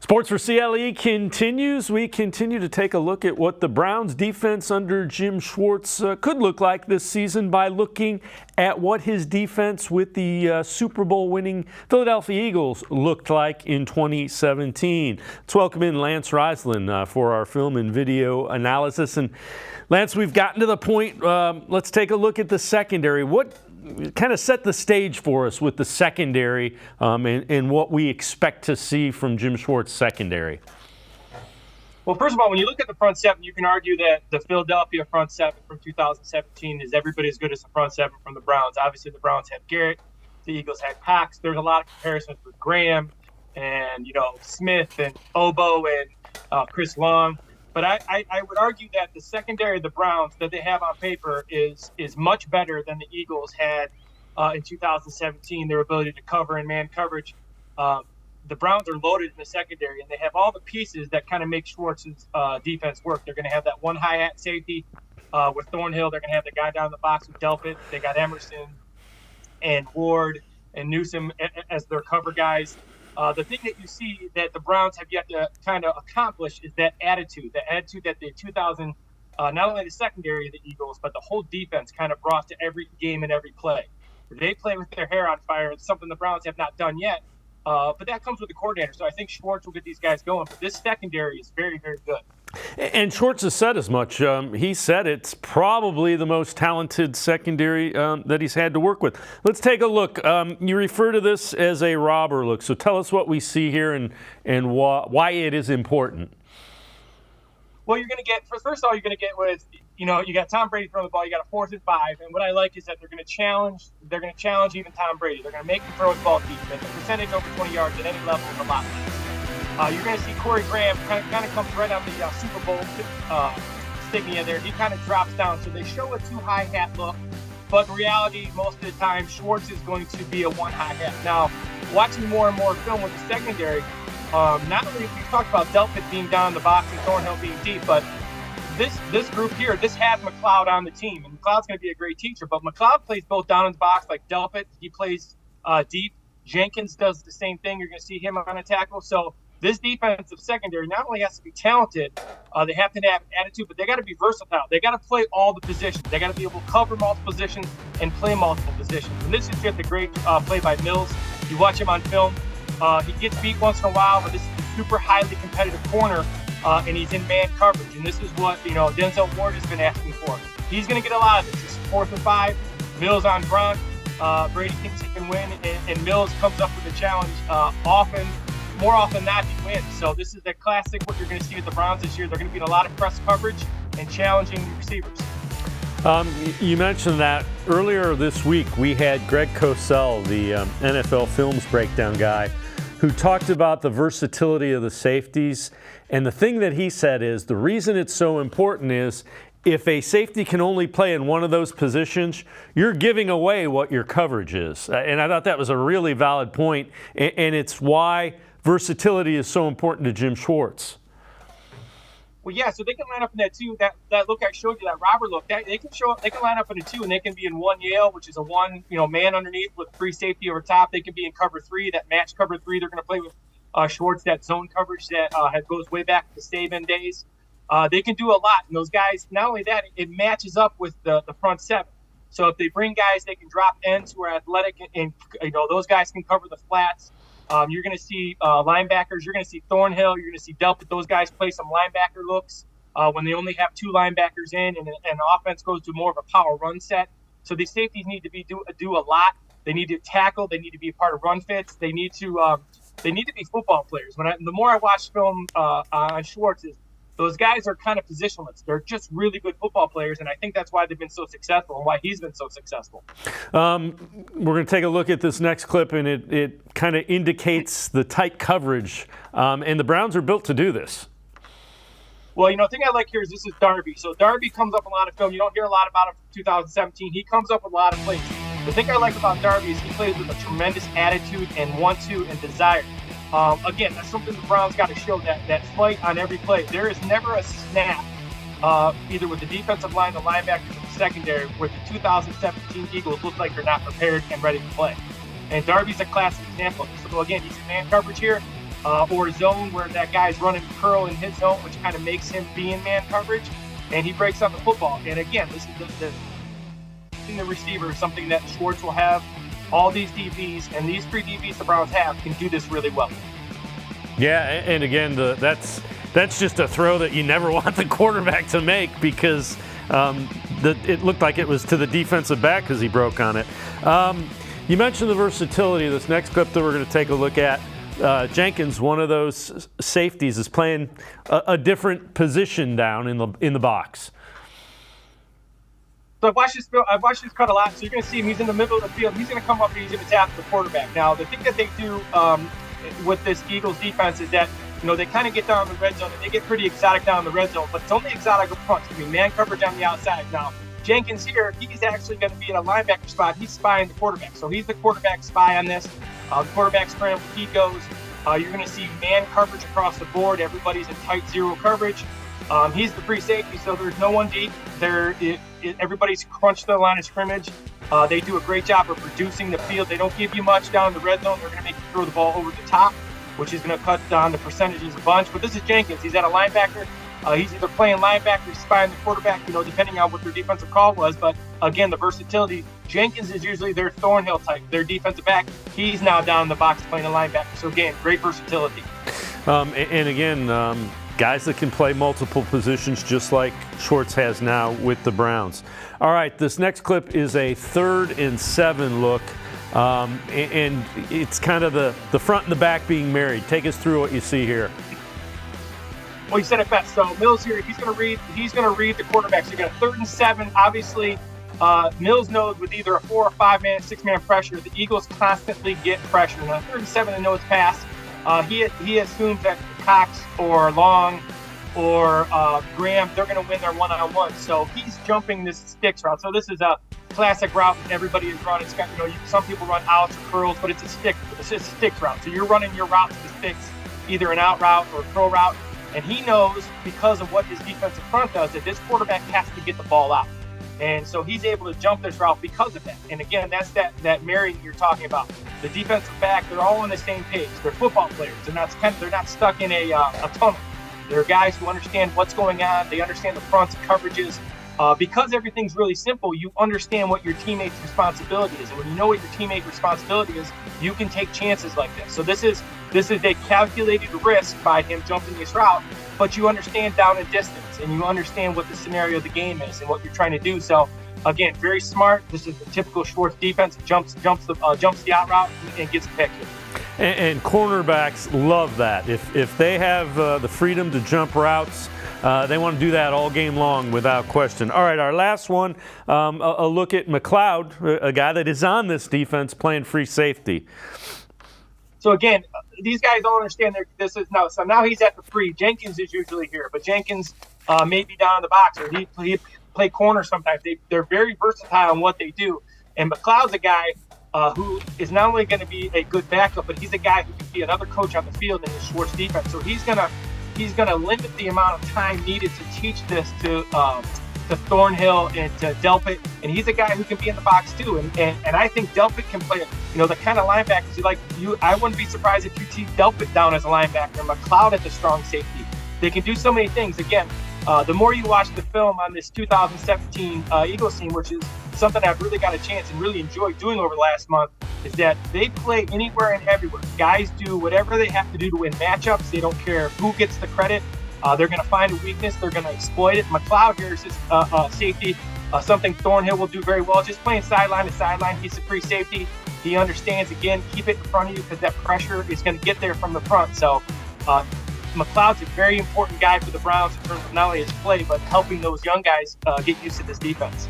Sports4CLE continues. We continue to take a look at what the Browns defense under Jim Schwartz could look like this season by looking at what his defense with the Super Bowl winning Philadelphia Eagles looked like in 2017. Let's welcome in Lance Reisland for our film and video analysis. And Lance, we've gotten to the point, let's take a look at the secondary. What kind of set the stage for us with the secondary and what we expect to see from Jim Schwartz' secondary? Well, first of all, when you look at the front seven, you can argue that the Philadelphia front seven from 2017 is everybody as good as the front seven from the Browns. Obviously, the Browns had Garrett, the Eagles had Cox. There's a lot of comparisons with Graham and, Smith and Obo and Chris Long. But I would argue that the secondary of the Browns that they have on paper is much better than the Eagles had in 2017, their ability to cover in man coverage. The Browns are loaded in the secondary, and they have all the pieces that kind of make Schwartz's defense work. They're going to have that one high-hat safety with Thornhill. They're going to have the guy down in the box with Delpit. They got Emerson and Ward and Newsom as their cover guys. The thing that you see that the Browns have yet to kind of accomplish is that attitude that the 2000, not only the secondary of the Eagles, but the whole defense kind of brought to every game and every play. They play with their hair on fire. It's something the Browns have not done yet, but that comes with the coordinator. So I think Schwartz will get these guys going. But this secondary is very, very good. And Schwartz has said as much. He said it's probably the most talented secondary that he's had to work with. Let's take a look. You refer to this as a robber look. So tell us what we see here and why it is important. Well, you're going to get, first of all, you're going to get with, you got Tom Brady throwing the ball. You got a 4th and 5. And what I like is that they're going to challenge even Tom Brady. They're going to make him throw his ball deep. And the percentage over 20 yards at any level is a lot less. You're going to see Corey Graham kind of comes right on the Super Bowl insignia there. He kind of drops down. So they show a 2 high hat look. But in reality, most of the time, Schwartz is going to be a 1 high hat. Now, watching more and more film with the secondary, not only we talked about Delpit being down in the box and Thornhill being deep, but this group here, this has McLeod on the team. And McLeod's going to be a great teacher. But McLeod plays both down in the box like Delpit. He plays deep. Jenkins does the same thing. You're going to see him on a tackle. So this defensive secondary not only has to be talented, they have to have attitude, but they got to be versatile. They got to play all the positions. They got to be able to cover multiple positions and play multiple positions. And this is just a great play by Mills. You watch him on film. He gets beat once in a while, but this is a super highly competitive corner, and he's in man coverage. And this is what Denzel Ward has been asking for. He's going to get a lot of this. This is 4th and 5. Mills on front. Brady thinks he can win, and Mills comes up with a challenge more often than not, he wins. So this is the classic what you're going to see with the Browns this year. They're going to be in a lot of press coverage and challenging receivers. You mentioned that earlier this week we had Greg Cosell, the NFL Films breakdown guy, who talked about the versatility of the safeties. And the thing that he said is the reason it's so important is if a safety can only play in one of those positions, you're giving away what your coverage is. And I thought that was a really valid point, and it's why versatility is so important to Jim Schwartz. Well, yeah, so they can line up in that 2, that look I showed you, that robber look. They can line up in a 2, and they can be in 1 Yale, which is a 1 man underneath with free safety over top. They can be in cover 3, that match cover 3. They're going to play with Schwartz, that zone coverage that goes way back to the Saban days. They can do a lot, and those guys. Not only that, it matches up with the front 7. So if they bring guys, they can drop ends who are athletic, and those guys can cover the flats. You're going to see linebackers. You're going to see Thornhill. You're going to see Delpit. Those guys play some linebacker looks when they only have 2 linebackers in, and the offense goes to more of a power run set. So these safeties need to do a lot. They need to tackle. They need to be a part of run fits. They need to be football players. The more I watch film on Schwartz, those guys are kind of positionless. They're just really good football players, and I think that's why they've been so successful and why he's been so successful. We're going to take a look at this next clip, and it kind of indicates the tight coverage, and the Browns are built to do this. Well, the thing I like here is this is Darby. So Darby comes up a lot of film. You don't hear a lot about him from 2017. He comes up with a lot of plays. The thing I like about Darby is he plays with a tremendous attitude and want-to and desire. Again, that's something the Browns got to show, that fight on every play. There is never a snap, either with the defensive line, the linebackers, or the secondary, where the 2017 Eagles look like they're not prepared and ready to play. And Darby's a classic example. So again, he's in man coverage here. or zone where that guy's running curl in his zone, which kind of makes him be in man coverage, and he breaks up the football. And again, this is the receiver is something that Schwartz will have. All these DBs and these 3 DBs the Browns have can do this really well. Yeah, and again, that's just a throw that you never want the quarterback to make because it looked like it was to the defensive back because he broke on it. You mentioned the versatility of this next clip that we're going to take a look at. Jenkins, one of those safeties, is playing a different position down in the box. So I've watched this cut a lot. So you're going to see him. He's in the middle of the field. He's going to come up and he's going to tap the quarterback. Now, the thing that they do with this Eagles defense is that, they kind of get down in the red zone, and they get pretty exotic down in the red zone, but it's only exotic up front. I mean, man coverage on the outside. Now, Jenkins here, he's actually going to be in a linebacker spot. He's spying the quarterback. So he's the quarterback spy on this. The quarterback scramble, he goes. You're going to see man coverage across the board. Everybody's in tight zero coverage. He's the free safety, so there's no one deep. Everybody's crunched to the line of scrimmage. They do a great job of reducing the field. They don't give you much down in the red zone. They're going to make you throw the ball over the top, which is going to cut down the percentages a bunch. But this is Jenkins. He's at a linebacker. He's either playing linebacker, he's spying the quarterback, depending on what their defensive call was. But again, the versatility. Jenkins is usually their Thornhill type, their defensive back. He's now down in the box playing a linebacker. So again, great versatility. And again, guys that can play multiple positions just like Schwartz has now with the Browns. All right, this next clip is a 3rd and 7 look. And it's kind of the front and the back being married. Take us through what you see here. Well, you said it best. So Mills here, he's going to read the quarterback. So you got a 3rd and 7. Obviously, Mills knows with either a 4 or 5-man, 6-man pressure, the Eagles constantly get pressure. Now, 3rd and 7, they know it's pass. He assumes that Cox or Long or Graham, they're going to win their one-on-one. So he's jumping this sticks route. So this is a classic route everybody is running. It's got, some people run outs or curls, but it's a sticks route. So you're running your route to the sticks, either an out route or a curl route. And he knows, because of what his defensive front does, that this quarterback has to get the ball out. And so he's able to jump this route because of that. And again, that's that marrying you're talking about. The defensive back, they're all on the same page. They're football players. They're not stuck in a tunnel. They're guys who understand what's going on. They understand the fronts and coverages. Because everything's really simple, you understand what your teammate's responsibility is. And when you know what your teammate's responsibility is, you can take chances like this. So this is a calculated risk by him jumping this route, but you understand down and distance, and you understand what the scenario of the game is and what you're trying to do. So again, very smart. This is the typical Schwartz defense. Jumps the out route and gets the pick here. And cornerbacks love that. If they have the freedom to jump routes, they want to do that all game long without question. All right, our last one, a look at McLeod, a guy that is on this defense playing free safety. So again, these guys don't understand this is no. So now he's at the free. Jenkins is usually here, but Jenkins may be down in the box, or he play corner sometimes. They're very versatile in what they do. And McLeod's a guy who is not only going to be a good backup, but he's a guy who can be another coach on the field in the Schwartz defense. So he's gonna limit the amount of time needed to teach this to Thornhill and to Delpit, and he's a guy who can be in the box too. And I think Delpit can play, the kind of linebackers you like. I wouldn't be surprised if you teach Delpit down as a linebacker, McLeod as a strong safety. They can do so many things. Again, the more you watch the film on this 2017 Eagles team, which is something I've really got a chance and really enjoyed doing over the last month, is that they play anywhere and everywhere. Guys do whatever they have to do to win matchups. They don't care who gets the credit. They're going to find a weakness. They're going to exploit it. McLeod here is his safety, something Thornhill will do very well. Just playing sideline to sideline. He's a free safety. He understands, again, keep it in front of you because that pressure is going to get there from the front. So McLeod's a very important guy for the Browns in terms of not only his play, but helping those young guys get used to this defense.